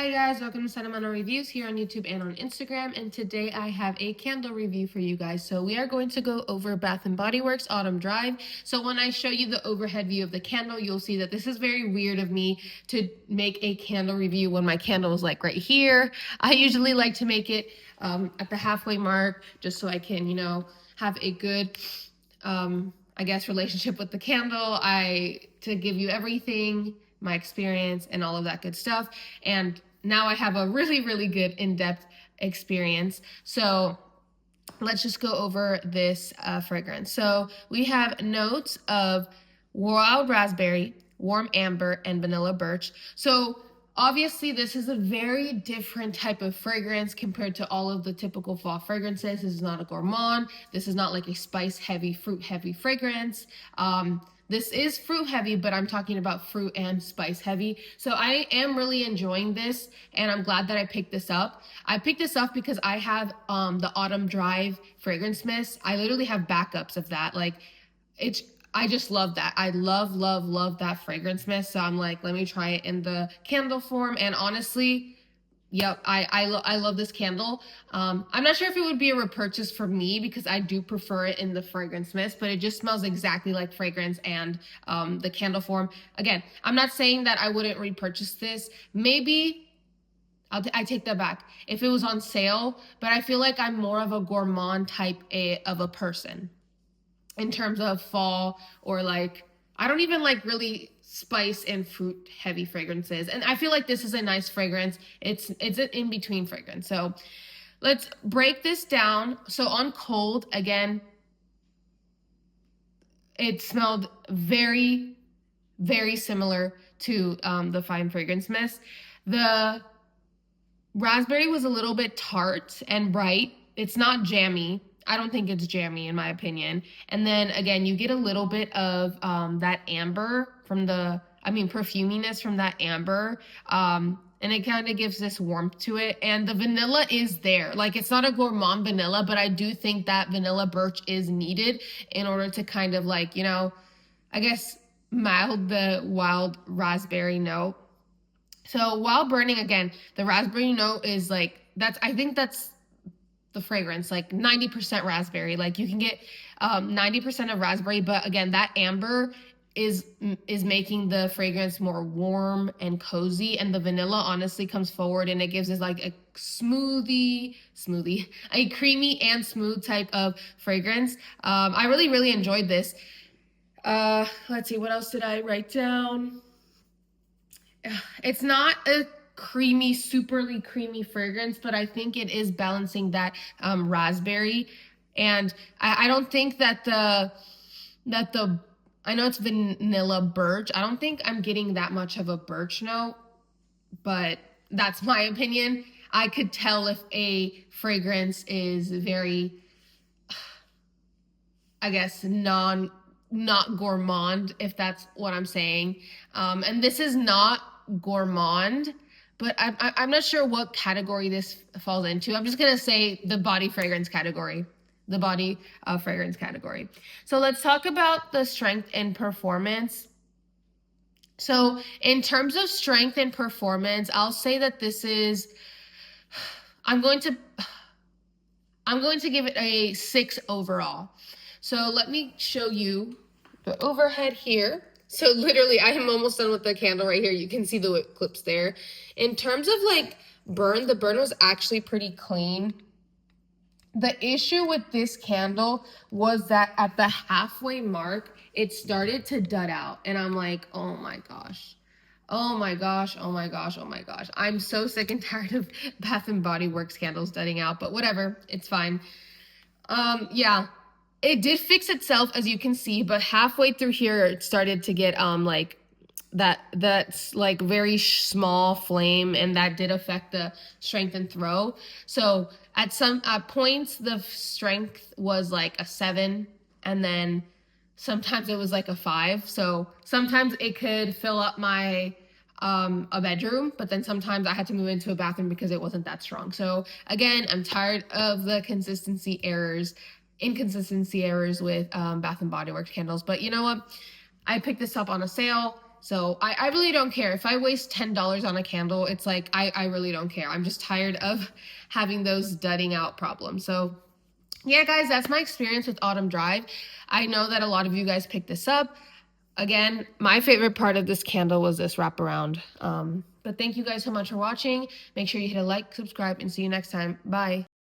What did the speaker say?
Hi guys, welcome to Sentimental Reviews here on YouTube and on Instagram, and today I have a candle review for you guys. So we are going to go over Bath & Body Works Autumn Drive. So when I show you the overhead view of the candle, you'll see that this is very weird of me to make a candle review when my candle is like right here. I usually like to make it at the halfway mark just so I can, have a good I guess relationship with the candle. To give you everything, my experience and all of that good stuff. And now I have a really, really good in-depth experience. So let's just go over this fragrance. So we have notes of wild raspberry, warm amber, and vanilla birch. So obviously this is a very different type of fragrance compared to all of the typical fall fragrances. This is not a gourmand. This is not like a spice heavy, fruit heavy fragrance. This is fruit heavy, but I'm talking about fruit and spice heavy. So I am really enjoying this, and I'm glad that I picked this up. I picked this up because I have the Autumn Drive fragrance mist. I literally have backups of that. I just love that. I love that fragrance mist. So I'm like, let me try it in the candle form. And honestly, yep, I love this candle. I'm not sure if it would be a repurchase for me because I do prefer it in the fragrance mist, but it just smells exactly like fragrance and the candle form. Again, I'm not saying that I wouldn't repurchase this. Maybe I take that back if it was on sale, but I feel like I'm more of a gourmand type of a person in terms of fall, or like I don't even like really spice and fruit heavy fragrances. And I feel like this is a nice fragrance. It's an in-between fragrance. So let's break this down. So on cold, again, it smelled very, very similar to the Fine Fragrance Mist. The raspberry was a little bit tart and bright. It's not jammy. I don't think it's jammy in my opinion. And then again, you get a little bit of that amber from perfuminess from that amber. And it kind of gives this warmth to it. And the vanilla is there. Like, it's not a gourmand vanilla, but I do think that vanilla birch is needed in order to kind of like, I guess mild the wild raspberry note. So while burning, again, the raspberry note is like, I think that's the fragrance, like 90% raspberry. Like you can get 90% of raspberry, but again, that amber is making the fragrance more warm and cozy, and the vanilla honestly comes forward and it gives us like a a creamy and smooth type of fragrance. I really enjoyed this. Let's see, what else did I write down? It's not a creamy, superly creamy fragrance, but I think it is balancing that raspberry. And I don't think that I know it's vanilla birch. I don't think I'm getting that much of a birch note, but that's my opinion. I could tell if a fragrance is very, I guess, not gourmand, if that's what I'm saying. And this is not gourmand, but I'm not sure what category this falls into. I'm just going to say the body fragrance category. The body fragrance category. So let's talk about the strength and performance. So in terms of strength and performance, I'll say that this is, I'm going to give it a 6 overall. So let me show you the overhead here. So literally, I am almost done with the candle right here. You can see the whip clips there. In terms of like burn, the burn was actually pretty clean. The issue with this candle was that at the halfway mark, it started to dud out. And I'm like, oh my gosh. Oh my gosh, oh my gosh, oh my gosh. I'm so sick and tired of Bath & Body Works candles dudding out, but whatever, it's fine. Yeah. It did fix itself, as you can see, but halfway through here, it started to get like that's like very small flame, and that did affect the strength and throw. So at points, the strength was like a 7, and then sometimes it was like a 5. So sometimes it could fill up my a bedroom, but then sometimes I had to move into a bathroom because it wasn't that strong. So again, I'm tired of the inconsistency errors with Bath & Body Works candles. But you know what? I picked this up on a sale. So I really don't care. If I waste $10 on a candle, it's like, I really don't care. I'm just tired of having those dudding out problems. So yeah, guys, that's my experience with Autumn Drive. I know that a lot of you guys picked this up. Again, my favorite part of this candle was this wraparound. But thank you guys so much for watching. Make sure you hit a like, subscribe, and see you next time. Bye.